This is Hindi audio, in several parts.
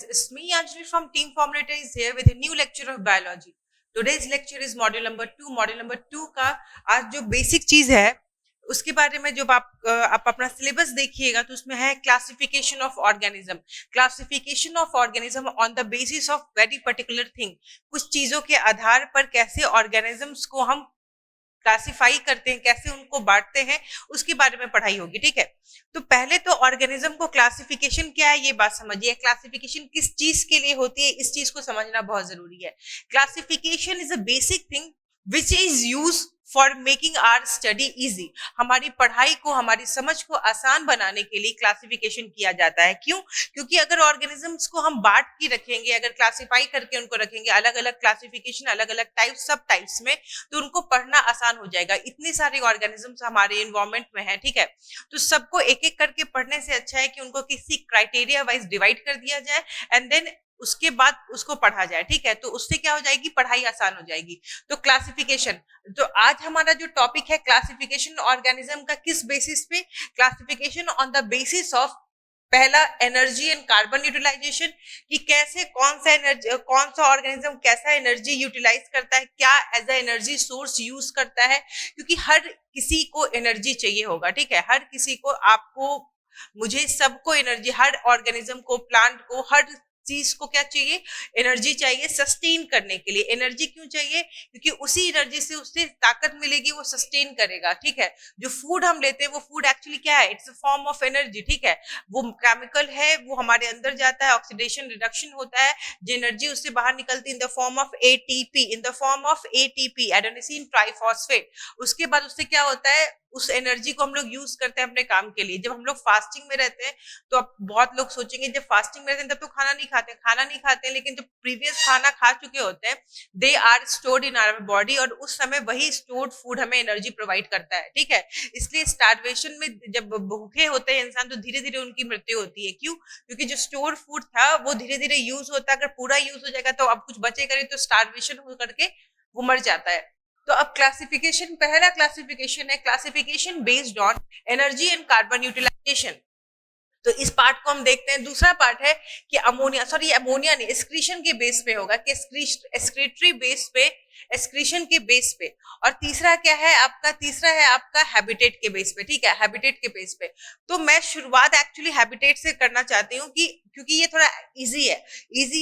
friends, it's me Anjali from Team Formulator is here with a new lecture of biology. Today's lecture is module number 2. Module number 2 का आज जो बेसिक चीज है उसके बारे में जब आप अपना सिलेबस देखिएगा तो उसमें है classification of organism. Classification of organism on the basis of very particular thing, कुछ चीजों के आधार पर कैसे ऑर्गेनिजम्स को हम क्लासिफाई करते हैं, कैसे उनको बांटते हैं, उसके बारे में पढ़ाई होगी। ठीक है, तो पहले तो ऑर्गेनिज्म को क्लासिफिकेशन क्या है ये बात समझिए। क्लासिफिकेशन किस चीज के लिए होती है इस चीज को समझना बहुत जरूरी है। Classification is a basic thing which is use for making our study easy. हमारी पढ़ाई को, हमारी समझ को आसान बनाने के लिए क्लासिफिकेशन किया जाता है। क्यों? क्योंकि अगर ऑर्गेनिजम्स को हम बांट के रखेंगे, अगर क्लासिफाई करके उनको रखेंगे अलग अलग क्लासिफिकेशन, अलग अलग टाइप्स, सब टाइप्स में, तो उनको पढ़ना आसान हो जाएगा। इतने सारे ऑर्गेनिजम्स हमारे एनवायरमेंट में है, ठीक है, तो सबको एक एक करके पढ़ने से अच्छा है कि उनको किसी क्राइटेरिया वाइज डिवाइड कर दिया जाए एंड देन उसके बाद उसको पढ़ा जाए। ठीक है, तो उससे क्या हो जाएगी, पढ़ाई आसान हो जाएगी। तो क्लासिफिकेशन, तो आज हमारा जो टॉपिक है क्लासिफिकेशन ऑर्गेनिज्म का, किस बेसिस पे? Classification on the basis of पहला एनर्जी एंड कार्बन यूटिलाइजेशन, कि कैसे कौन सा ऑर्गेनिज्म कैसा एनर्जी यूटिलाइज करता है, क्या as a energy source use करता है, क्योंकि हर किसी को एनर्जी चाहिए होगा। ठीक है, हर किसी को, आपको, मुझे, सबको एनर्जी, हर ऑर्गेनिज्म को, प्लांट को, हर चीज को क्या चाहिए, एनर्जी चाहिए सस्टेन करने के लिए। एनर्जी क्यों चाहिए? क्योंकि उसी एनर्जी से उससे ताकत मिलेगी, वो सस्टेन करेगा। ठीक है, जो फूड हम लेते हैं वो फूड एक्चुअली क्या है, it's a form of energy. ठीक है, वो केमिकल है, वो हमारे अंदर जाता है, ऑक्सीडेशन रिडक्शन होता है, जो एनर्जी उससे बाहर निकलती है in the form of ATP, in the form of ATP, adenosine triphosphate. उसके बाद उससे क्या होता है, उस एनर्जी को हम लोग यूज करते हैं अपने काम के लिए। जब हम लोग फास्टिंग में रहते हैं तो अब बहुत लोग सोचेंगे जब फास्टिंग में रहते हैं तब तो खाना नहीं खाते हैं, लेकिन जो प्रीवियस खाना खा चुके होते हैं they are stored in our body, और उस समय वही स्टोर्ड फूड हमें एनर्जी प्रोवाइड करता है। ठीक है, इसलिए स्टार्वेशन में जब भूखे होते हैं इंसान तो धीरे धीरे उनकी मृत्यु होती है। क्यों? क्योंकि जो स्टोर फूड था वो धीरे धीरे यूज होता है, अगर पूरा यूज हो जाएगा तो अब कुछ बचेगा नहीं, तो स्टार्वेशन हो करके वो मर जाता है। तो अब क्लासिफिकेशन, पहला क्लासिफिकेशन है classification based on energy and carbon utilization. तो इस पार्ट को हम देखते हैं। दूसरा पार्ट है कि अमोनिया नहीं, एक्सक्रीशन के बेस पे होगा, कि एक्सक्रीटरी बेस पे, एक्सक्रीशन के बेस पे। और तीसरा क्या है आपका, तीसरा है आपका हैबिटेट के बेस पे। ठीक है, हैबिटेट के बेस पे। तो मैं शुरुआत एक्चुअली हैबिटेट से करना चाहती हूँ, कि क्योंकि ये थोड़ा इजी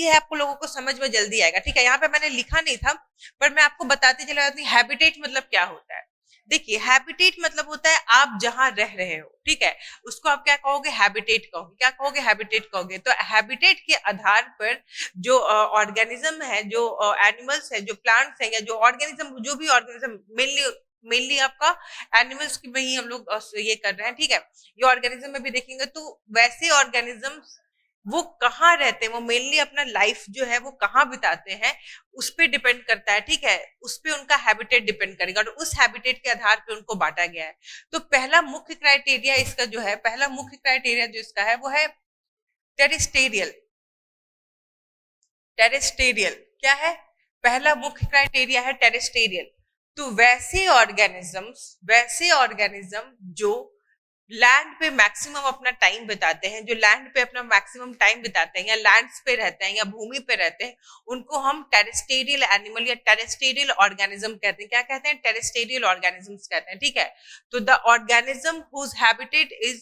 है, आपको लोगों को समझ में जल्दी आएगा। ठीक है, यहाँ पे मैंने लिखा नहीं था पर मैं आपको बताते चला जाती हूँ हैबिटेट मतलब क्या होता है। देखिए, हैबिटेट मतलब होता है आप जहां रह रहे हो। ठीक है, उसको आप क्या कहोगे, हैबिटेट कहोगे। क्या कहोगे, हैबिटेट कहोगे। तो हैबिटेट के आधार पर जो ऑर्गेनिज्म है, जो एनिमल्स है, जो प्लांट्स है, या जो ऑर्गेनिज्म, जो भी ऑर्गेनिज्म, मेनली आपका एनिमल्स की में ही हम लोग ये कर रहे हैं। ठीक है, ये ऑर्गेनिज्म में भी देखेंगे तो वैसे ऑर्गेनिज्म वो कहाँ रहते हैं, वो मेनली अपना लाइफ जो है वो कहाँ बिताते हैं, उस पर डिपेंड करता है। ठीक है, उस पर उनका हैबिटेट डिपेंड करेगा, और उस हैबिटेट के आधार पे उनको बांटा गया है। तो पहला मुख्य क्राइटेरिया इसका जो है, पहला मुख्य क्राइटेरिया जो इसका है वो है टेरेस्टेरियल। टेरेस्टेरियल क्या है? पहला मुख्य क्राइटेरिया है टेरेस्टेरियल। तो वैसे ऑर्गेनिज्म जो लैंड पे मैक्सिमम अपना टाइम बिताते हैं, जो लैंड पे अपना मैक्सिमम टाइम बिताते हैं, या लैंड्स पे रहते हैं, या भूमि पे रहते हैं, उनको हम टेरेस्टेरियल एनिमल या टेरेस्टेरियल ऑर्गेनिज्म कहते हैं। क्या कहते हैं? टेरेस्टेरियल ऑर्गेनिजम्स कहते हैं। ठीक है, तो the organism whose habitat is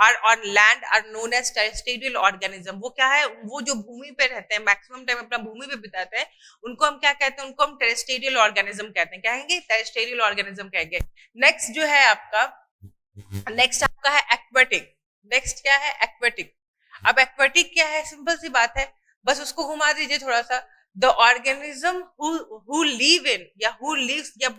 are on land are known as terrestrial organism. वो क्या है? वो जो भूमि पे रहते हैं, मैक्सिमम टाइम अपना भूमि पे बिताते हैं, उनको हम क्या कहते हैं? उनको हम टेरेस्टेरियल ऑर्गेनिज्म कहते हैं। कहेंगे टेरेस्टेरियल ऑर्गेनिज्म कहेंगे। नेक्स्ट जो है आपका, नेक्स्ट आपका है एक्वेटिक। नेक्स्ट क्या है? एक्वेटिक। अब एक्वेटिक क्या है? सिंपल सी बात है, बस उसको घुमा दीजिए थोड़ा सा। The organism who live in या who lives या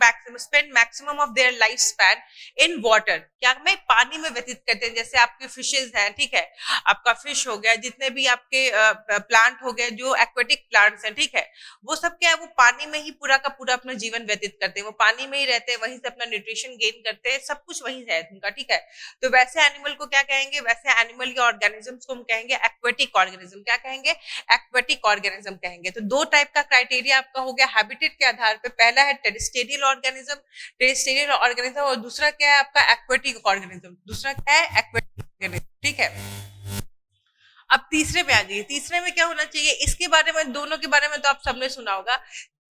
spend maximum of their life span in water, क्या में पानी में व्यतीत करते हैं। जैसे आपके फिशेज हैं, ठीक है, आपका फिश हो गया, जितने भी आपके प्लांट हो गए, जो एक्वेटिक प्लांट्स हैं, ठीक है, वो सब क्या है, वो पानी में ही पूरा का पूरा अपना जीवन व्यतीत करते हैं। वो पानी में ही रहते हैं, वहीं से अपना न्यूट्रिशन गेन करते हैं, सब कुछ वहीं है उनका। ठीक है, तो वैसे एनिमल को क्या कहेंगे? वैसे एनिमल या ऑर्गेनिजम्स को हम कहेंगे एक्वेटिक ऑर्गेनिज्म। क्या कहेंगे? एक्वेटिक ऑर्गेनिज्म कहेंगे। तो दो टाइप का क्राइटेरिया आपका हो गया हैबिटेट के आधार पे। पहला है टेरेस्टेरियल ऑर्गेनिज्म, और दूसरा क्या है आपका? Aquatic organism. दूसरा क्या है? Aquatic organism. ठीक है, अब तीसरे में आ जाइए, तीसरे में क्या होना चाहिए, इसके बारे में, दोनों के बारे में तो आप सबने सुना होगा,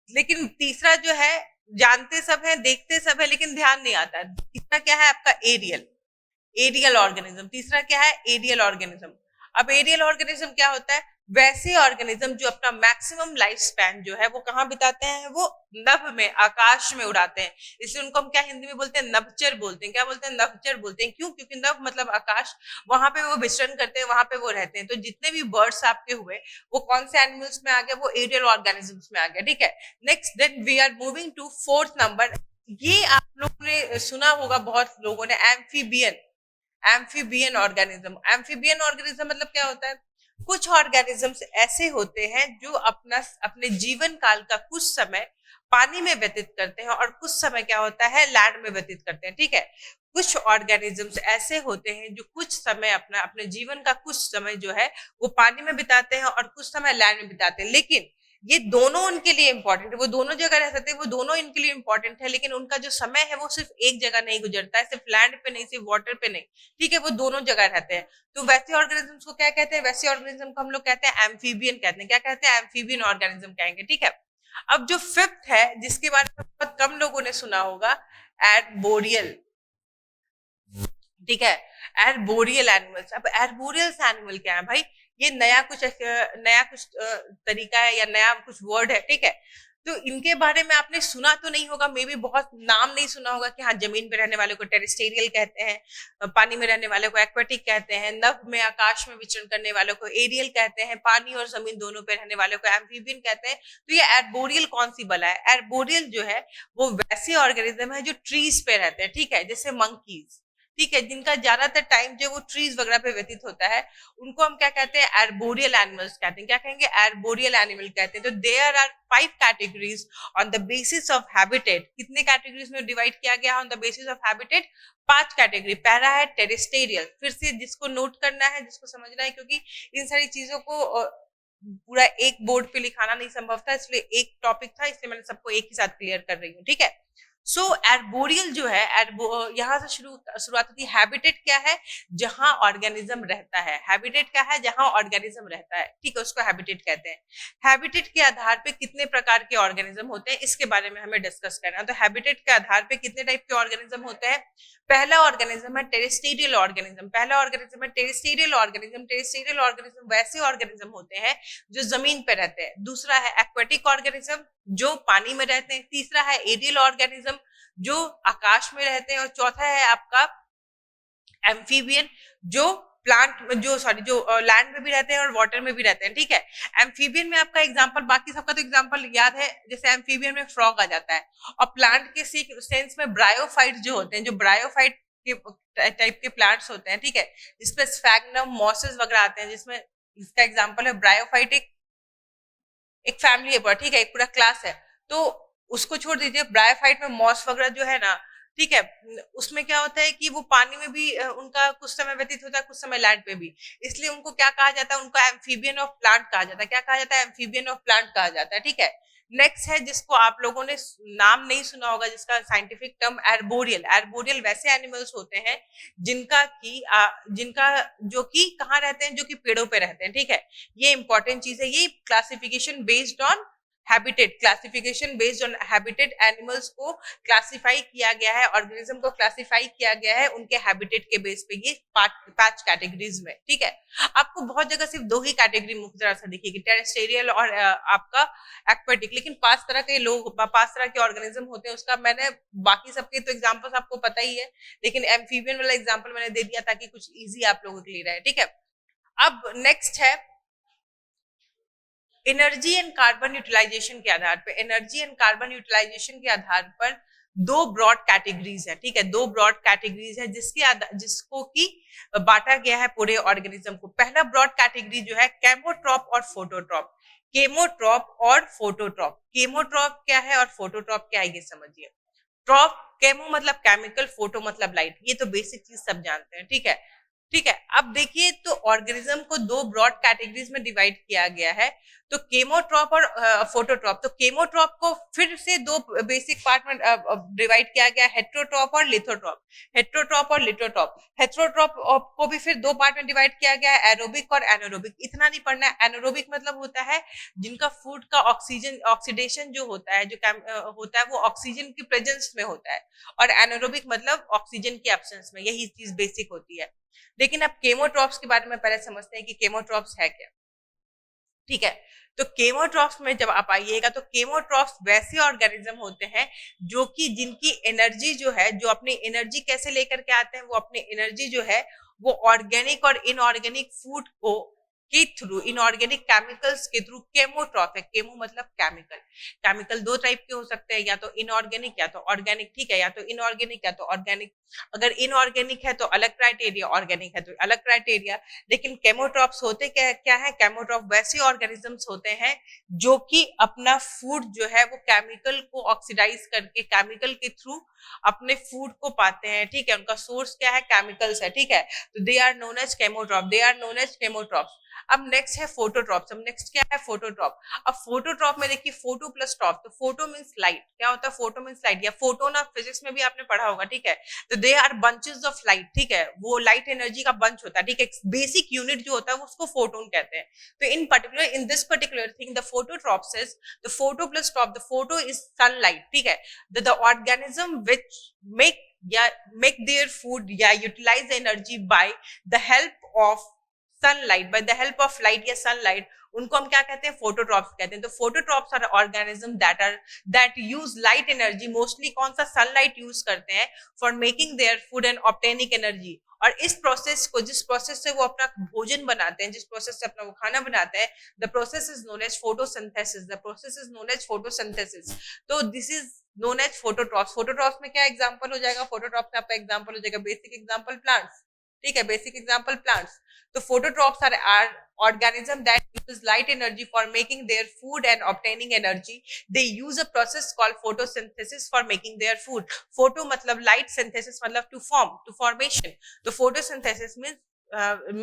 लेकिन तीसरा जो है जानते सब है, देखते सब है, लेकिन ध्यान नहीं आता। तीसरा क्या है आपका, एरियल, एरियल ऑर्गेनिज्म। तीसरा क्या है, एरियल ऑर्गेनिज्म। अब एरियल ऑर्गेनिज्म क्या होता है, वैसे ऑर्गेनिज्म जो अपना मैक्सिमम लाइफ स्पैन जो है वो कहाँ बिताते हैं, वो नभ में, आकाश में उड़ाते हैं। इसलिए उनको हम क्या हिंदी में बोलते हैं, नभचर बोलते हैं। क्या बोलते हैं, नभचर बोलते हैं। क्यों? क्योंकि नभ मतलब आकाश, वहां पे वो विचरण करते हैं, वहां पे वो रहते हैं। तो जितने भी बर्ड्स आपके हुए वो कौन से एनिमल्स में आ गए, वो एरियल ऑर्गेनिजम्स में आ गए। ठीक है, next then we are moving to fourth number. ये आप लोगों ने सुना होगा, बहुत लोगों ने, amphibian, amphibian organism. Amphibian organism मतलब क्या होता है, कुछ ऑर्गेनिजम्स ऐसे होते हैं जो अपने जीवन काल का कुछ समय पानी में व्यतीत करते हैं और कुछ समय क्या होता है, लैंड में व्यतीत करते हैं। ठीक है, कुछ ऑर्गेनिजम्स ऐसे होते हैं जो कुछ समय अपने जीवन का कुछ समय जो है वो पानी में बिताते हैं और कुछ समय लैंड में बिताते हैं। लेकिन ये दोनों उनके लिए इंपॉर्टेंट है, वो दोनों जगह रह सकते हैं, वो दोनों इनके लिए इंपॉर्टेंट है, लेकिन उनका जो समय है वो सिर्फ एक जगह नहीं गुजरता है, सिर्फ लैंड पे नहीं, सिर्फ वाटर पे नहीं। ठीक है, वो दोनों जगह रहते हैं। तो वैसे ऑर्गेनिजम्स को क्या कहते हैं, वैसे ऑर्गेनिज्म को हम लोग कहते हैं एम्फीबियन कहते हैं। क्या कहते हैं, एम्फीबियन ऑर्गेनिज्म कहेंगे। ठीक है, अब जो फिफ्थ है जिसके बारे में बहुत कम लोगों ने सुना होगा, एर्बोरियल। ठीक है, एर्बोरियल एनिमल्स। अब एर्बोरियल एनिमल क्या है भाई, ये नया कुछ तरीका है या नया कुछ वर्ड है। ठीक है, तो इनके बारे में आपने सुना तो नहीं होगा, मे बी बहुत नाम नहीं सुना होगा कि हाँ, जमीन पे रहने वाले को टेरेस्टेरियल कहते हैं, पानी में रहने वाले को एक्वेटिक कहते हैं, नभ में आकाश में विचरण करने वालों को एरियल कहते हैं, पानी और जमीन दोनों पे रहने वालों को एम्फीबियन कहते हैं। तो ये एर्बोरियल कौन सी बला है, एर्बोरियल जो है वो वैसे ऑर्गेनिज्म है जो ट्रीज पे रहते हैं। ठीक है, जैसे मंकीज। ठीक है, जिनका ज्यादातर टाइम जो वो ट्रीज वगैरह पे व्यतीत होता है, उनको हम क्या कहते हैं, एर्बोरियल एनिमल्स कहते हैं। क्या कहेंगे, एर्बोरियल एनिमल कहते हैं। तो there are 5 categories on the basis of habitat. कितने कैटेगरीज में डिवाइड किया गया on the basis of habitat, 5 category. पहला है टेरेस्टेरियल। फिर से जिसको नोट करना है, जिसको समझना है, क्योंकि इन सारी चीजों को पूरा एक बोर्ड पे लिखाना नहीं संभव था, इसलिए एक टॉपिक था, इसलिए मैंने सबको एक ही साथ क्लियर कर रही हूँ। ठीक है, सो एर्बोरियल जो है, यहाँ से शुरुआत होती है। हैबिटेट क्या है, जहां ऑर्गेनिज्म रहता है। हैबिटेट क्या है, जहां ऑर्गेनिज्म रहता है। ठीक है, उसको हैबिटेट कहते हैं। हैबिटेट के आधार पे कितने प्रकार के ऑर्गेनिज्म होते हैं, इसके बारे में हमें डिस्कस करना है। तो हैबिटेट के आधार पे कितने टाइप के ऑर्गेनिज्म होते हैं। पहला ऑर्गेनिज्म है टेरेस्टेरियल ऑर्गेनिज्म। पहला ऑर्गेनिज्म है टेरेस्टेरियल ऑर्गेनिज्म। टेरेस्टेरियल ऑर्गेनिज्म वैसे ऑर्गेनिज्म होते हैं जो जमीन पे रहते हैं। दूसरा है एक्वेटिक ऑर्गेनिज्म, जो पानी में रहते हैं। तीसरा है एरियल ऑर्गेनिज्म, जो आकाश में रहते हैं। और चौथा है आपका एम्फीबियन, जो लैंड में भी रहते हैं और वाटर में भी रहते हैं। ठीक है, एम्फीबियन में आपका एग्जांपल, बाकी सबका तो एग्जांपल याद है, जैसे एम्फीबियन में फ्रॉग आ जाता है। और प्लांट के सेंस में ब्रायोफाइट जो होते हैं, जो ब्रायोफाइट के टाइप के प्लांट्स होते हैं। ठीक है, जिसमें स्फैग्नम, मॉसेस वगैरह आते हैं, जिसमें इसका एग्जाम्पल है ब्रायोफाइट। एक फैमिली है, ठीक है, एक पूरा क्लास है। तो उसको छोड़ दीजिए, ब्रायोफाइट में मॉस वगैरह जो है ना, ठीक है, उसमें क्या होता है कि वो पानी में भी उनका कुछ समय व्यतीत होता है, कुछ समय लैंड पे भी। इसलिए उनको क्या कहा जाता है, उनको एम्फीबियन ऑफ प्लांट कहा जाता है। क्या कहा जाता है, एम्फीबियन ऑफ प्लांट कहा जाता है। ठीक है, नेक्स्ट है जिसको आप लोगों ने नाम नहीं सुना होगा, जिसका साइंटिफिक टर्म एर्बोरियल। एर्बोरियल वैसे एनिमल्स होते हैं जिनका जो कि कहाँ रहते हैं, जो कि पेड़ों पे रहते हैं। ठीक है, ये इंपॉर्टेंट चीज है। ये classification based on habitat, classification based on habitat, animals को क्लासिफाई किया गया है, ऑर्गेनिज्म को क्लासिफाई किया गया है उनके हैबिटेट के बेस पे, ये 5 कैटेगरीज में। ठीक है, आपको बहुत जगह सिर्फ 2 ही कैटेगरी मुख्य तरह से दिखेगी, टेरेस्टेरियल और आपका एक्वेटिक। लेकिन 5 तरह के लोग, 5 तरह के ऑर्गेनिज्म होते हैं। उसका मैंने बाकी सबके तो एग्जाम्पल्स आपको पता ही है, लेकिन एम्फीबियन वाला एग्जाम्पल मैंने दे दिया ताकि कुछ ईजी आप लोगों के लिए रहे। ठीक है, अब नेक्स्ट है एनर्जी एंड कार्बन यूटिलाइजेशन के आधार पर। एनर्जी एंड कार्बन यूटिलाइजेशन के आधार पर 2 ब्रॉड कैटेगरीज है। ठीक है, 2 ब्रॉड कैटेगरीज है जिसको की बांटा गया है पूरे ऑर्गेनिज्म को। पहला ब्रॉड कैटेगरी जो है केमोट्रॉप और फोटोट्रॉप। केमोट्रॉप और फोटोट्रॉप। केमोट्रॉप क्या है और फोटोट्रॉप क्या है, ये समझिए। ट्रॉप, केमो मतलब केमिकल, फोटो मतलब लाइट। ये तो बेसिक चीज सब जानते हैं। ठीक है, ठीक है, अब देखिए, तो ऑर्गेनिज्म को 2 ब्रॉड कैटेगरीज में डिवाइड किया गया है। तो केमोट्रॉप और फोटोट्रॉप, तो केमोट्रॉप को फिर से दो बेसिक पार्ट में डिवाइड किया गया, हेट्रोट्रॉप और लिथोट्रॉप। हेट्रोट्रॉप और लिथोट्रॉप, हेट्रोट्रॉप को भी फिर दो पार्ट में डिवाइड किया गया है, एरोबिक और एनारोबिक। इतना नहीं पढ़ना है, एनारोबिक मतलब होता है जिनका फूड का ऑक्सीजन ऑक्सीडेशन जो होता है, जो होता है वो ऑक्सीजन की प्रेजेंस में होता है, और एनारोबिक मतलब ऑक्सीजन की एब्सेंस में, यही चीज बेसिक होती है। लेकिन अब केमोट्रॉप्स के बारे में पहले समझते हैं कि केमोट्रॉप्स है क्या। ठीक है, तो केमोट्रॉप्स में जब आप आइएगा तो केमोट्रॉप्स वैसे ऑर्गेनिज्म होते हैं जो कि जिनकी एनर्जी जो है, जो अपनी एनर्जी कैसे लेकर के आते हैं, वो अपनी एनर्जी जो है वो ऑर्गेनिक और इनऑर्गेनिक फूड को के थ्रू, इनऑर्गेनिक केमिकल्स के थ्रू। केमोट्रॉप है, केमो मतलब केमिकल। केमिकल दो टाइप के हो सकते हैं, या तो इनऑर्गेनिक या तो ऑर्गेनिक। ठीक है, या तो इनऑर्गेनिक या तो ऑर्गेनिक। अगर इनऑर्गेनिक है तो अलग क्राइटेरिया, ऑर्गेनिक है तो अलग क्राइटेरिया। लेकिन केमोट्रॉप्स होते क्या है? केमोट्रॉप वैसे ऑर्गेनिजम्स होते हैं जो कि अपना फूड जो है वो केमिकल को ऑक्सीडाइज करके, केमिकल के थ्रू अपने फूड को पाते हैं। ठीक है, उनका सोर्स क्या है? केमिकल्स है। ठीक है, तो they are known as chemotroph, they are known as chemotrophs. अब नेक्स्ट है फोटोट्रॉप्स। अब नेक्स्ट क्या है? फोटोट्रॉप। अब फोटोट्रॉप में देखिए, फोटो प्लस ट्रॉप, तो फोटो मींस लाइट। क्या होता है? फोटो मींस लाइट, या फोटोन आप फिजिक्स में भी आपने पढ़ा होगा। ठीक है, तो they are bunches of light. ठीक है, वो लाइट एनर्जी का बंच होता है। ठीक है, बेसिक यूनिट जो होता है उसको फोटोन कहते हैं। तो in particular, in this particular thing, the phototrophs is the photo plus troph, the photo is sunlight. ठीक है, द ऑर्गेनिज्म विच make या make their food या utilize energy by the help of sunlight, by the help of light या sunlight, उनको हम क्या कहते हैं? फोटोट्रॉप्स कहते हैं। तो phototrophs are organism that use light energy, mostly कौन सा? सनलाइट यूज करते हैं for making their food and obtaining energy. और इस प्रोसेस को, जिस प्रोसेस से वो अपना भोजन बनाते हैं, जिस प्रोसेस से अपना वो खाना बनाते हैं, the process is known as photosynthesis, the process is known as photosynthesis. तो this is known as phototrophs. Phototrophs में क्या एग्जांपल हो जाएगा? फोटोट्रॉप्स में आपका एग्जांपल हो जाएगा, बेसिक एग्जांपल प्लांट्स। ठीक है, बेसिक एग्जांपल प्लांट्स। तो phototrophs are organism that uses light energy for making their food and obtaining energy. They use a process called photosynthesis for making their food. Photo मतलब light, synthesis मतलब to form, to formation. तो photosynthesis means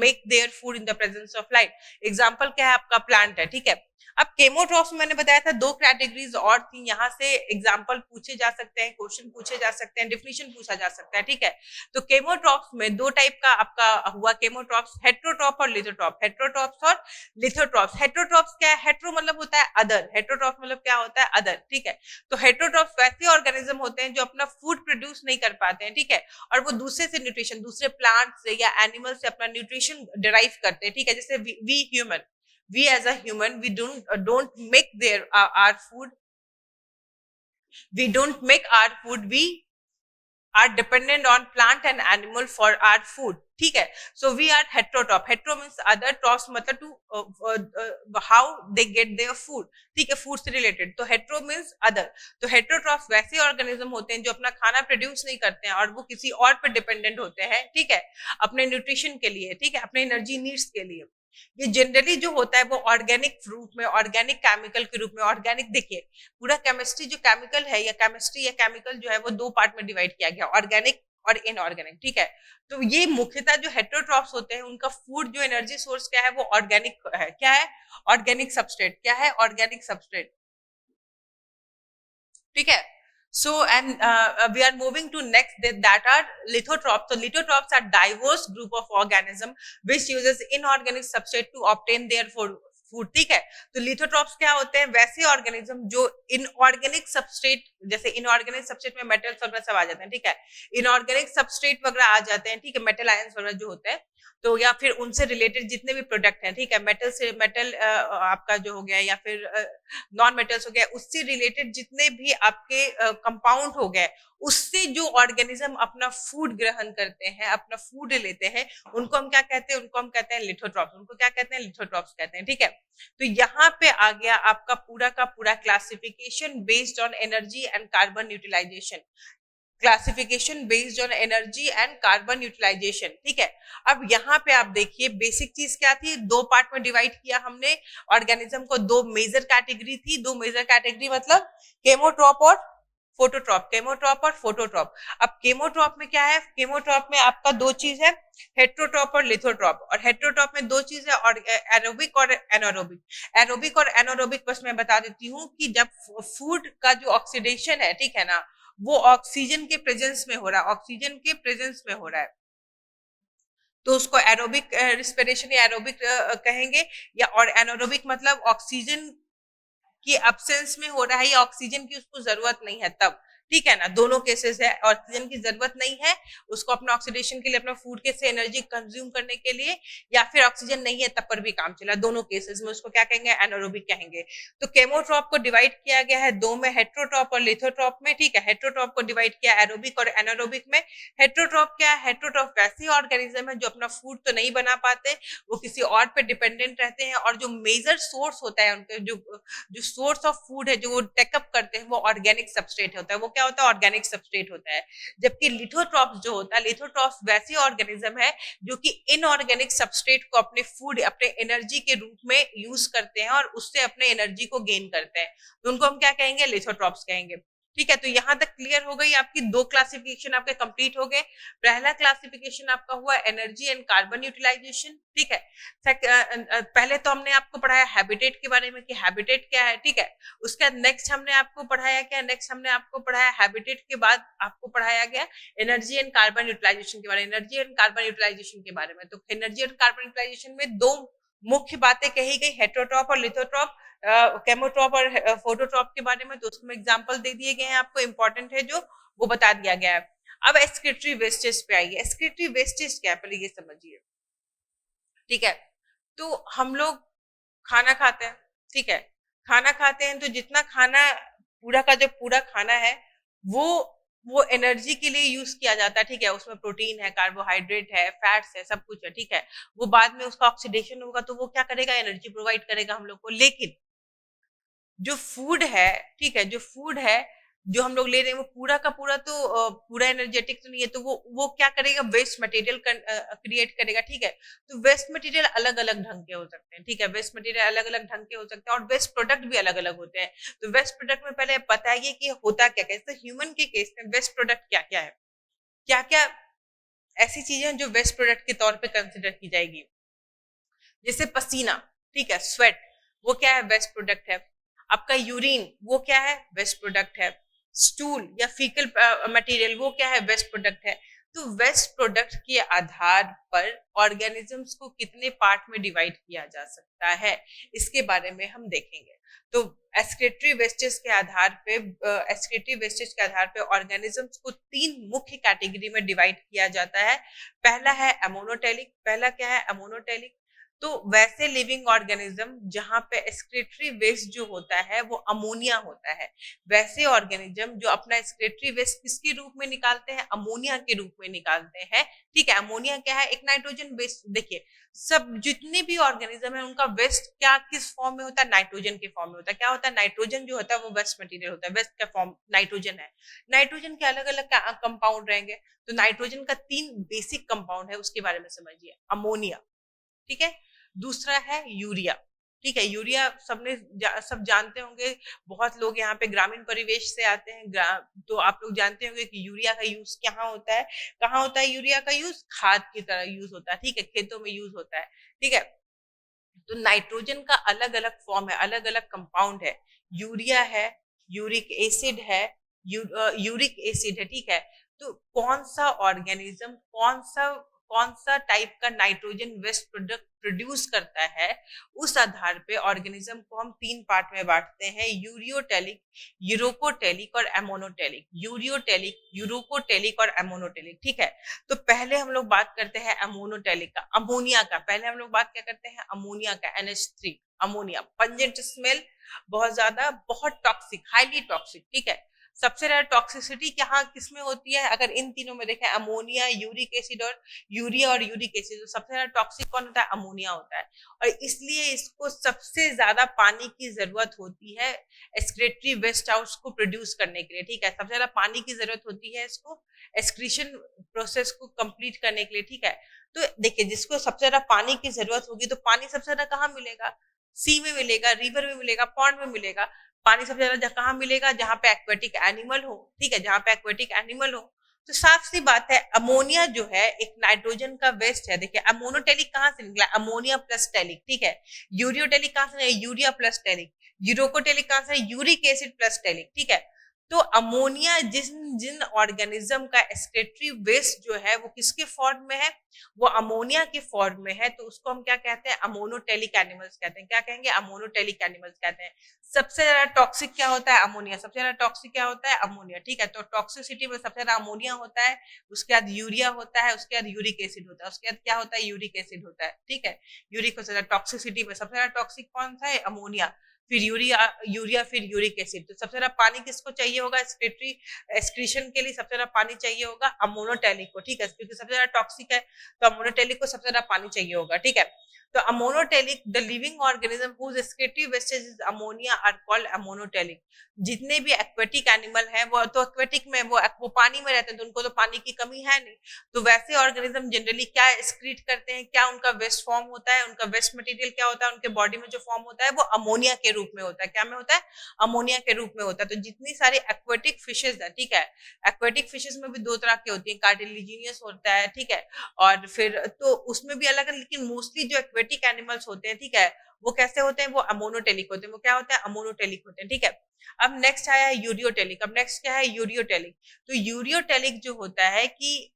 make their food in the presence of light. Example क्या है? आपका प्लांट है। ठीक है, अब केमोट्रॉप्स में मैंने बताया था दो कैटेगरीज और थी, यहाँ से एग्जांपल पूछे जा सकते हैं, क्वेश्चन पूछे जा सकते हैं, डिफिनीशन पूछा जा सकता है। ठीक है, तो केमोट्रॉप्स में दो टाइप का आपका हुआ केमोट्रॉप्स, हेट्रोट्रॉप और लिथोट्रॉप। हेट्रोट्रॉप्स और लिथोट्रॉप्स। हेट्रोट्रॉप्स क्या है? हेट्रो मतलब होता है अदर, हेट्रोट्रॉप मतलब क्या होता है? अदर। ठीक है, तो हेट्रोट्रॉप्स वैसे ऑर्गेनिज्म होते हैं जो अपना फूड प्रोड्यूस नहीं कर पाते हैं। ठीक है, और वो दूसरे से न्यूट्रिशन, दूसरे प्लांट से या एनिमल से अपना न्यूट्रिशन डिराइव करते हैं। ठीक है, जैसे we human, we as a human, we don't make their our food, we don't make our food, we are dependent on plant and animal for our food. ठीक है, so we are heterotop. hetero means other, tops मतलब to how they get their food. ठीक है, food से related, तो hetero means other. तो heterotrophs वैसे ऑर्गेनिज्म होते हैं जो अपना खाना प्रोड्यूस नहीं करते हैं और वो किसी और पे डिपेंडेंट होते हैं। ठीक है, अपने न्यूट्रिशन के लिए। ठीक है, अपने एनर्जी नीड्स के लिए। ये जनरली जो होता है वो ऑर्गेनिक रूप में, ऑर्गेनिक केमिकल के रूप में। ऑर्गेनिक देखिए, पूरा केमिस्ट्री जो केमिकल है, या केमिस्ट्री या केमिकल जो है वो दो पार्ट में डिवाइड किया गया, ऑर्गेनिक और इनऑर्गेनिक। ठीक है, तो ये मुख्यतः जो हेट्रोट्रॉप्स होते हैं उनका फूड जो एनर्जी सोर्स क्या है? वो ऑर्गेनिक है। क्या है? Organic substrate. क्या है? Organic substrate. ठीक है, so and we are moving to next, that are lithotrophs. So lithotrophs are diverse group of organism which uses inorganic substrate to obtain their food. ठीक है, तो लिथोट्रॉप्स क्या होते हैं? वैसे ऑर्गेनिज्म जो इनऑर्गेनिक सबस्ट्रेट, जैसे इनऑर्गेनिक सबस्ट्रेट में मेटल्स वगैरह सब आ जाते हैं। ठीक है, इनऑर्गेनिक सबस्ट्रेट वगैरह आ जाते हैं। ठीक है, मेटल आयंस वगैरह जो होते हैं, तो या फिर उनसे रिलेटेड जितने भी प्रोडक्ट हैं। ठीक है, मेटल से मेटल आपका जो हो गया, या फिर नॉन मेटल्स हो गया, उससे रिलेटेड जितने भी आपके कंपाउंड हो गए, उससे जो ऑर्गेनिज्म अपना फूड ग्रहण करते हैं, अपना फूड लेते हैं, उनको हम क्या कहते हैं? उनको हम कहते हैं लिथोट्रॉप्स। उनको क्या कहते हैं? लिथोट्रॉप्स कहते हैं। ठीक है, तो यहाँ पे आ गया आपका पूरा का पूरा classification based on energy and carbon utilization. Classification based on energy and carbon utilization. ठीक है, अब यहाँ पे आप देखिए बेसिक चीज क्या थी? दो पार्ट में डिवाइड किया हमने ऑर्गेनिज्म को, दो मेजर कैटेगरी थी। दो मेजर कैटेगरी मतलब केमोट्रॉप और फोटोट्रॉप, केमोट्रॉप और फोटोट्रॉप। अब केमोट्रॉप में क्या है, केमोट्रॉप में आपका दो चीज है, हेट्रोट्रॉप और लिथोट्रॉप। और हेट्रोट्रॉप में दो चीज है, और एरोबिक और एनारोबिक। एरोबिक और एनारोबिक बस मैं बता देती हूँ कि जब फूड का जो ऑक्सीडेशन है, ठीक है ना, वो ऑक्सीजन के प्रेजेंस में हो रहा है, ऑक्सीजन के प्रेजेंस में हो रहा है, तो उसको एरोबिक रिस्पिरेशन या एरोबिक कहेंगे। या और एनारोबिक मतलब ऑक्सीजन की एब्सेंस में हो रहा है या ऑक्सीजन की उसको जरूरत नहीं है तब, ठीक है ना। दोनों केसेस है, ऑक्सीजन की जरूरत नहीं है उसको अपना ऑक्सीडेशन के लिए, अपना फूड के से एनर्जी कंज्यूम करने के लिए, या फिर ऑक्सीजन नहीं है तब पर भी काम चला, दोनों केसेस में उसको क्या कहेंगे, एनारोबिक कहेंगे। तो केमोट्रॉप को डिवाइड किया गया है दो में, हेट्रोट्रॉप और लिथोट्रॉप में, ठीक है। हेट्रोट्रॉप को डिवाइड किया एरोबिक और एनारोबिक में। हेट्रोट्रॉप क्या है, हेट्रोट्रॉप वैसे ऑर्गेनिज्म है जो अपना फूड तो नहीं बना पाते, वो किसी और पे डिपेंडेंट रहते हैं, और जो मेजर सोर्स होता है उनके, जो सोर्स ऑफ फूड है जो वो टेकअप करते हैं, वो ऑर्गेनिक सबस्ट्रेट होता है। वो क्या होता है, ऑर्गेनिक सबस्ट्रेट होता है। जबकि लिथोट्रॉप्स जो होता है, लिथोट्रॉप्स वैसी ऑर्गेनिज्म है जो कि इनऑर्गेनिक सबस्ट्रेट को अपने फूड, अपने एनर्जी के रूप में यूज करते हैं और उससे अपने एनर्जी को गेन करते हैं, तो उनको हम क्या कहेंगे, लिथोट्रॉप्स कहेंगे। ठीक है, तो यहां तक क्लियर हो गई आपकी, दो क्लासिफिकेशन आपके कंप्लीट हो गए। पहला क्लासिफिकेशन आपका हुआ एनर्जी एंड कार्बन यूटिलाइजेशन, ठीक है। पहले तो हमने आपको पढ़ाया हैबिटेट के बारे में कि हैबिटेट क्या है, ठीक है। उसके बाद नेक्स्ट हमने आपको पढ़ाया क्या, नेक्स्ट हमने आपको पढ़ाया हैबिटेट के बाद आपको पढ़ाया गया एनर्जी एंड कार्बन यूटिलाइजेशन के बारे में, एनर्जी एंड कार्बन यूटिलाइजेशन के बारे में। तो एनर्जी एंड कार्बन यूटिलाइजेशन में दो मुख्य बातें कही गई, हेट्रोट्रॉप और लिथोट्रॉप, केमोट्रॉप और फोटोट्रॉप के बारे में। तो उसमें एग्जांपल दे दिए गए हैं आपको, इंपॉर्टेंट है जो, वो बता दिया गया है। अब एक्सक्रीटरी वेस्टेज पे आइए। एक्सक्रीटरी वेस्टेज क्या है पहले ये समझिए, ठीक है। तो हम लोग खाना खाते हैं, ठीक है। खाना खाते हैं तो जितना खाना, पूरा का जो पूरा खाना है, वो वो एनर्जी के लिए यूज किया जाता है, ठीक है। उसमें प्रोटीन है, कार्बोहाइड्रेट है, फैट्स है, सब कुछ है, ठीक है। वो बाद में उसका ऑक्सीडेशन होगा तो वो क्या करेगा, एनर्जी प्रोवाइड करेगा हम लोग को। लेकिन जो फूड है, ठीक है, जो फूड है जो हम लोग ले रहे हैं, वो पूरा का पूरा तो पूरा एनर्जेटिक तो नहीं है, तो वो क्या करेगा, वेस्ट मटेरियल क्रिएट करेगा, ठीक है। तो वेस्ट मटेरियल अलग अलग ढंग के हो सकते हैं, ठीक है। वेस्ट मटेरियल अलग अलग ढंग के हो सकते हैं और वेस्ट प्रोडक्ट भी अलग अलग होते हैं। तो वेस्ट प्रोडक्ट में पहले बताइए कि होता क्या क्या। तो ह्यूमन के केस में वेस्ट प्रोडक्ट क्या क्या है, क्या क्या ऐसी चीजें हैं जो वेस्ट प्रोडक्ट के तौर पे कंसिडर की जाएगी। जैसे पसीना, ठीक है, स्वेट, वो क्या है, वेस्ट प्रोडक्ट है। आपका यूरिन, वो क्या है, वेस्ट प्रोडक्ट है। स्टूल या फीकल मटेरियल, वो क्या है, वेस्ट प्रोडक्ट है। तो वेस्ट प्रोडक्ट के आधार पर ऑर्गेनिजम्स को कितने पार्ट में डिवाइड किया जा सकता है, इसके बारे में हम देखेंगे। तो एक्सक्रीटरी वेस्टेज के आधार पे, एक्सक्रीटरी वेस्टेज के आधार पे ऑर्गेनिजम्स को तीन मुख्य कैटेगरी में डिवाइड किया जाता है। पहला है अमोनोटेलिक। पहला क्या है, अमोनोटेलिक। तो वैसे लिविंग ऑर्गेनिज्म जहां पे एक्सक्रीटरी वेस्ट जो होता है वो अमोनिया होता है, वैसे ऑर्गेनिज्म जो अपना एक्सक्रीटरी वेस्ट किसके रूप में निकालते हैं, अमोनिया के रूप में निकालते हैं, ठीक है। अमोनिया क्या है, एक नाइट्रोजन बेस्ड, देखिए सब जितने भी ऑर्गेनिज्म है उनका वेस्ट क्या किस फॉर्म में होता है, नाइट्रोजन के फॉर्म में होता है। क्या होता है, नाइट्रोजन जो होता है वो वेस्ट मटेरियल होता है, वेस्ट का फॉर्म नाइट्रोजन है। नाइट्रोजन के अलग अलग कंपाउंड रहेंगे, तो नाइट्रोजन का तीन बेसिक कंपाउंड है, उसके बारे में समझिए। अमोनिया, ठीक है। दूसरा है यूरिया, ठीक है। यूरिया सब जानते होंगे, बहुत लोग यहाँ पे ग्रामीण परिवेश से आते हैं, तो आप लोग जानते होंगे कि यूरिया का यूज कहाँ होता है, कहाँ होता है यूरिया का यूज, खाद की तरह यूज होता है, ठीक है, खेतों में यूज होता है, ठीक है। तो नाइट्रोजन का अलग अलग फॉर्म है, अलग अलग कंपाउंड है। यूरिया है, यूरिक एसिड है, यूरिक एसिड है, ठीक है। तो कौन सा ऑर्गेनिज्म कौन सा टाइप का नाइट्रोजन वेस्ट प्रोडक्ट प्रोड्यूस करता है, उस आधार पे ऑर्गेनिज्म को हम तीन पार्ट में बांटते हैं, यूरियोटेलिक, यूरोकोटेलिक और एमोनोटेलिक। यूरियोटेलिक, यूरोकोटेलिक और एमोनोटेलिक, ठीक है। तो पहले हम लोग बात करते हैं अमोनोटेलिक का, अमोनिया का। पहले हम लोग बात क्या करते हैं, अमोनिया का, NH3 अमोनिया। पंजेंट स्मेल, बहुत ज्यादा, बहुत टॉक्सिक, हाईली टॉक्सिक, ठीक है। सबसे ज्यादा टॉक्सिसिटी यहाँ किसमें होती है, अगर इन तीनों में देखें, अमोनिया, यूरिक एसिड और यूरिया और यूरिक एसिड, तो सबसे ज्यादा टॉक्सिक कौन होता है, अमोनिया होता है। और इसलिए इसको सबसे ज्यादा पानी की जरूरत होती है एक्सक्रीटरी वेस्ट हाउस को प्रोड्यूस करने के लिए, ठीक है। सबसे ज्यादा पानी की जरूरत होती है इसको एक्सक्रीशन प्रोसेस को कंप्लीट करने के लिए, ठीक है। तो देखिए, जिसको सबसे ज्यादा पानी की जरूरत होगी तो पानी सबसे ज्यादा कहाँ मिलेगा, सी में मिलेगा, रिवर में मिलेगा, पॉन्ड में मिलेगा। पानी सबसे ज्यादा कहाँ मिलेगा? जहाँ पे एक्वेटिक एनिमल हो, ठीक है, जहाँ पे एक्वेटिक एनिमल हो। तो साफ सी बात है, अमोनिया जो है एक नाइट्रोजन का वेस्ट है। देखिए अमोनोटेलिक कहाँ से निकला? अमोनिया प्लस टेलिक, ठीक है। यूरियोटेलिक कहाँ से? Urea plus टेलिक। यूरोकोटेलिक कहाँ से? यूरिक एसिड प्लस टेलिक, ठीक है। तो अमोनिया जिन जिन ऑर्गेनिज्म का एक्सक्रीटरी वेस्ट जो है वो किसके फॉर्म में है? वो अमोनिया के फॉर्म में है, तो उसको हम क्या कहते हैं? अमोनोटेलिक एनिमल्स कहते हैं। क्या कहेंगे? अमोनोटेलिक एनिमल्स कहते हैं। सबसे ज्यादा टॉक्सिक क्या होता है? अमोनिया। सबसे ज्यादा टॉक्सिक क्या होता है? अमोनिया, ठीक है। तो टॉक्सिसिटी में सबसे ज्यादा अमोनिया होता है, उसके बाद यूरिया होता है, उसके बाद यूरिक एसिड होता है, उसके बाद क्या होता है? यूरिक एसिड होता है, ठीक है। यूरिक सबसे ज्यादा टॉक्सिसिटी में सबसे ज्यादा टॉक्सिक कौन सा है? अमोनिया, फिर यूरिया फिर यूरिक एसिड। तो सबसे ज्यादा पानी किसको चाहिए होगा? एक्सक्रीटरी एक्सक्रीशन के लिए सबसे ज्यादा पानी चाहिए होगा अमोनोटेलिक को, ठीक है, क्योंकि सबसे ज्यादा टॉक्सिक है, तो अमोनोटेलिक को सबसे ज्यादा पानी चाहिए होगा, ठीक है। तो ammonotelic, the living organism whose excretory wastage is ammonia are called ammonotelic. जितने भी एक्वेटिक एनिमल हैं वो तो एक्वेटिक में वो पानी में रहते हैं, तो उनको तो पानी की कमी है नहीं। तो वैसे ऑर्गेनिज्म जनरली क्या एक्सक्रीट करते हैं? क्या उनका वेस्ट फॉर्म होता है? उनका वेस्ट मटेरियल क्या होता है? उनके बॉडी में जो फॉर्म होता है वो अमोनिया के रूप में होता है। क्या में होता है? अमोनिया के रूप में होता है। तो जितनी सारी एक्वेटिक फिशेज है, ठीक है, एक्वेटिक फिशेज में भी दो तरह की होती है, कार्टिलेजिनियस होता है, ठीक है, और फिर तो उसमें भी अलग है, लेकिन मोस्टली जो एक्वेटिक एनिमल्स होते हैं, ठीक है, वो कैसे होते हैं? वो अमोनोटेलिक होते हैं। वो क्या होता है? अमोनोटेलिक होते हैं, ठीक है। अब नेक्स्ट आया है यूरियोटेलिक। अब नेक्स्ट क्या है? यूरियोटेलिक। तो यूरियोटेलिक जो होता है कि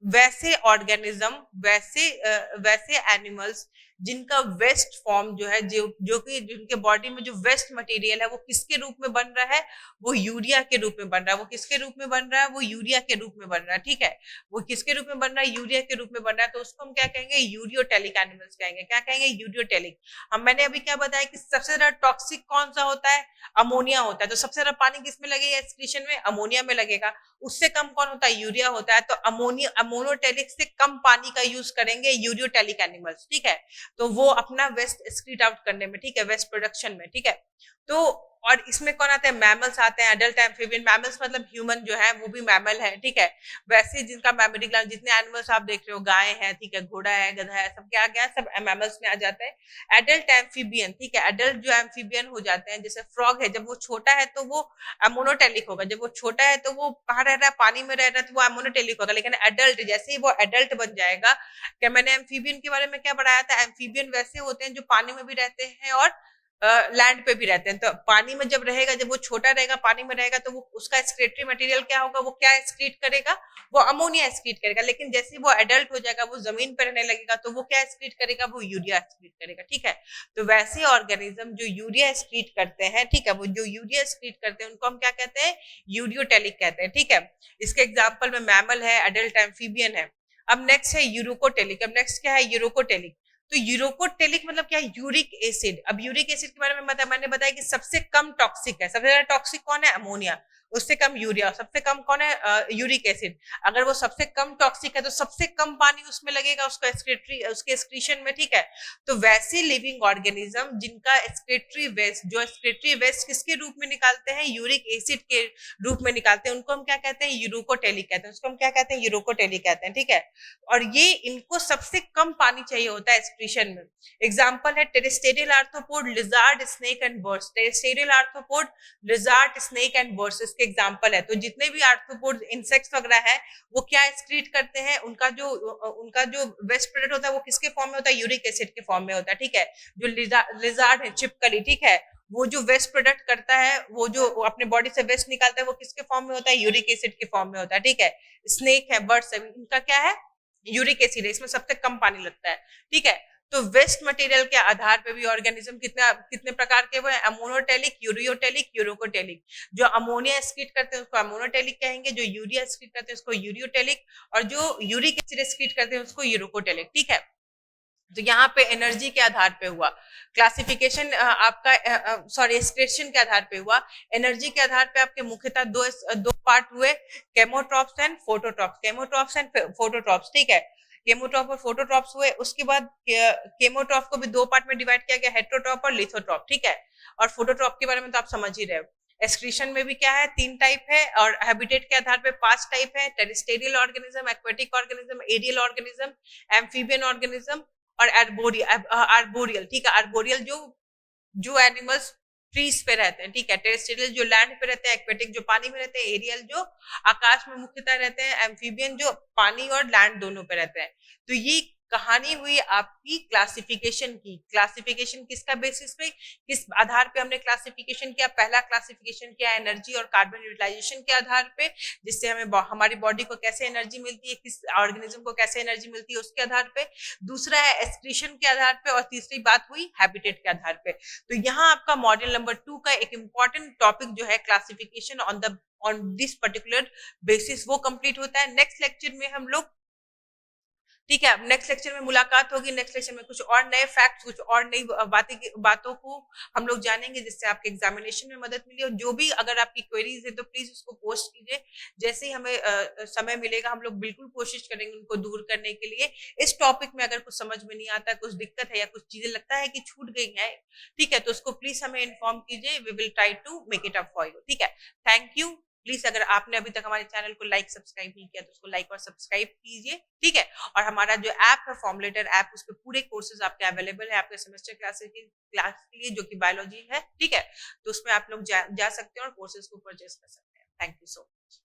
वैसे ऑर्गेनिज्म, वैसे एनिमल्स जिनका वेस्ट फॉर्म जो है, जो कि जिनके बॉडी में जो वेस्ट मटेरियल है वो किसके रूप में बन रहा है? वो यूरिया के रूप में बन रहा है। वो किसके रूप में बन रहा है? वो यूरिया के रूप में बन रहा है, ठीक है। वो किसके रूप में बन रहा है? यूरिया के रूप में बन रहा है। तो उसको हम क्या कहेंगे? यूरियोटेलिक एनिमल्स कहेंगे। क्या कहेंगे? यूरियोटेलिक। हम मैंने अभी क्या बताया कि सबसे ज्यादा टॉक्सिक कौन सा होता है? अमोनिया होता है। तो सबसे ज्यादा पानी किसमें लगेगा? एक्सक्रीशन में, अमोनिया में लगेगा। उससे कम कौन होता है? यूरिया होता है। तो अमोनिया अमोनोटेलिक से कम पानी का यूज करेंगे यूरियोटेलिक एनिमल्स, ठीक है। तो वो अपना वेस्ट एक्सक्रीट आउट करने में, ठीक है, वेस्ट प्रोडक्शन में, ठीक है। तो और इसमें कौन आते हैं? मैमल्स आते हैं, एडल्ट एम्फीबियन। मैमल्स मतलब ह्यूमन जो है वो भी मैमल है, ठीक है। वैसे जिनका मैमेटिक ग्लैंड, जितने एनिमल्स आप देख रहे हो, गाय है, ठीक है, घोड़ा है, गधा है, सब क्या गया? सब मैमल्स में आ जाता है। एडल्ट एम्फीबियन, ठीक है, एडल्ट जो एम्फीबियन हो जाते हैं, जैसे फ्रॉग है, जब वो छोटा है तो वो अमोनोटेलिक होगा। जब वो छोटा है तो वो कहाँ रह रहा है? पानी में रह रहा है, तो वो अमोनोटेलिक होगा। लेकिन एडल्ट, जैसे ही वो एडल्ट बन जाएगा, क्या मैंने एम्फीबियन के बारे में क्या पढ़ाया था? एम्फीबियन वैसे होते हैं जो पानी में भी रहते हैं और लैंड पे भी रहते हैं। तो पानी में जब रहेगा, जब वो छोटा रहेगा, पानी में रहेगा, तो वो उसका एक्सक्रीटरी मटेरियल क्या होगा? वो क्या एक्सक्रीट करेगा? वो अमोनिया एक्सक्रीट करेगा। लेकिन जैसे वो एडल्ट हो जाएगा, वो जमीन पर रहने लगेगा, तो वो क्या एक्सक्रीट करेगा? वो यूरिया एक्सक्रीट करेगा, ठीक है। तो वैसे ऑर्गेनिज्म जो यूरिया एक्सक्रीट करते हैं, ठीक है, वो जो यूरिया एक्सक्रीट करते हैं उनको हम क्या कहते हैं? यूरियोटेलिक कहते हैं, ठीक है। इसके एग्जाम्पल में मैमल है, एडल्ट एम्फीबियन है। अब नेक्स्ट है यूरोकोटेलिक। अब नेक्स्ट क्या है? यूरोकोटेलिक। तो यूरोकोटेलिक मतलब क्या है? Uric acid. अब यूरिक एसिड के बारे में मैंने बताया कि सबसे कम टॉक्सिक है। सबसे ज्यादा टॉक्सिक कौन है? अमोनिया। उससे कम यूरिया। सबसे कम कौन है? Uric acid. अगर वो सबसे कम टॉक्सिक है तो सबसे कम पानी उसमें लगेगा, उसका एक्सक्रीटरी, उसके एक्सक्रीशन में, ठीक है। तो वैसे लिविंग ऑर्गेनिज्म जिनका एक्सक्रीटरी वेस्ट, जो एक्सक्रीटरी वेस्ट किसके रूप में निकालते हैं? यूरिक एसिड के रूप में निकालते हैं, उनको हम क्या कहते हैं? यूरोकोटेलिक कहते हैं। उसको हम क्या कहते हैं? यूरोकोटेलिक कहते हैं, ठीक है। और ये इनको सबसे कम पानी चाहिए होता है एक्सक्रीशन में। एग्जांपल है terrestrial arthropod, lizard, snake and birds. Terrestrial arthropod, lizard, snake and birds इसके एग्जांपल है। तो जितने भी आर्थ्रोपोड इंसेक्ट्स वगैरह है वो क्या एक्सक्रीट करते हैं? उनका जो वेस्ट प्रोडक्ट होता है वो किसके फॉर्म में होता है? यूरिक एसिड के फॉर्म में होता है, ठीक है। जो लिजार्ड है, छिपकली, ठीक है, वो जो वेस्ट प्रोडक्ट करता है, वो जो अपने बॉडी से वेस्ट निकालता है, वो किसके फॉर्म में होता है? यूरिक एसिड के फॉर्म में होता है, ठीक है। स्नेक है, बर्ड्स है, इनका क्या है? यूरिक एसिड है, इसमें सबसे कम पानी लगता है, ठीक है। तो वेस्ट मटेरियल के आधार पे भी ऑर्गेनिज्म कितने कितने प्रकार के वो है? Ammonotelic, ureotelic, uricotelic. जो अमोनिया एक्सक्रीट करते हैं उसको अमोनोटेलिक कहेंगे, जो यूरिया एक्सक्रीट करते हैं उसको यूरियोटेलिक, और जो यूरिक एसिड एक्सक्रीट करते हैं उसको यूरोकोटेलिक, ठीक है। तो यहाँ पे एनर्जी के आधार पे हुआ क्लासिफिकेशन, आपका सॉरी एक्सक्रीशन के आधार पे हुआ। एनर्जी के आधार पे आपके मुख्यतः दो पार्ट हुए, केमोट्रॉप्स एंड फोटोट्रॉप्स। केमोट्रॉप्स एंड फोटोट्रॉप्स, ठीक है। केमोट्रॉप और फोटोट्रॉप्स हुए। उसके बाद केमोट्रॉप को भी दो पार्ट में डिवाइड किया गया, हेट्रोट्रॉप और लिथोट्रॉप, ठीक है। और फोटोट्रॉप के बारे में तो आप समझ ही रहे हो। एक्सक्रीशन में भी क्या है? 3 टाइप है, और हैबिटेट के आधार पे 5 टाइप है। Terrestrial organism, aquatic organism, aerial organism, amphibian organism और आर्बोरियल, ठीक है, आर्बोरियल जो जो एनिमल्स ट्रीज पे रहते हैं, ठीक है, टेरेस्ट्रियल जो लैंड पे रहते हैं, एक्वेटिक जो पानी में रहते हैं, एरियल जो आकाश में मुख्यतः रहते हैं, एम्फीबियन जो पानी और लैंड दोनों पे रहते हैं। तो ये कहानी हुई आपकी क्लासिफिकेशन की। क्लासिफिकेशन किसका बेसिस पे, किस आधार पे हमने क्लासिफिकेशन किया? पहला क्लासिफिकेशन किया एनर्जी और कार्बन यूटिलाइजेशन के आधार पे, जिससे हमें हमारी बॉडी को कैसे एनर्जी मिलती है, किस ऑर्गेनिज्म को कैसे एनर्जी मिलती है उसके आधार पे। दूसरा है एक्सक्रीशन के आधार पे, और तीसरी बात हुई हैबिटेट के आधार पे। तो यहाँ आपका मॉड्यूल नंबर 2 का एक इंपॉर्टेंट टॉपिक जो है classification on this particular basis वो कंप्लीट होता है। नेक्स्ट लेक्चर में हम लोग, ठीक है, नेक्स्ट लेक्चर में मुलाकात होगी। नेक्स्ट लेक्चर में कुछ और नए फैक्ट्स, कुछ और नई बातों को हम लोग जानेंगे, जिससे आपके एग्जामिनेशन में मदद मिले। और जो भी अगर आपकी क्वेरीज है तो प्लीज उसको पोस्ट कीजिए। जैसे ही हमें समय मिलेगा हम लोग बिल्कुल कोशिश करेंगे उनको दूर करने के लिए। इस टॉपिक में अगर कुछ समझ में नहीं आता, कुछ दिक्कत है या कुछ चीजें लगता है कि छूट गई है, ठीक है, तो उसको प्लीज हमें इन्फॉर्म कीजिए। We will try to make it up for you, ठीक है। Thank you. प्लीज अगर आपने अभी तक हमारे चैनल को लाइक सब्सक्राइब नहीं किया तो उसको लाइक और सब्सक्राइब कीजिए, ठीक है। और हमारा जो ऐप है फॉर्मुलेटर ऐप, उस पर पूरे कोर्सेज आपके अवेलेबल है आपके सेमेस्टर क्लासेस की क्लास के लिए, जो कि बायोलॉजी है, ठीक है। तो उसमें आप लोग जा सकते हैं और कोर्सेज को परचेस कर सकते हैं। Thank you so much.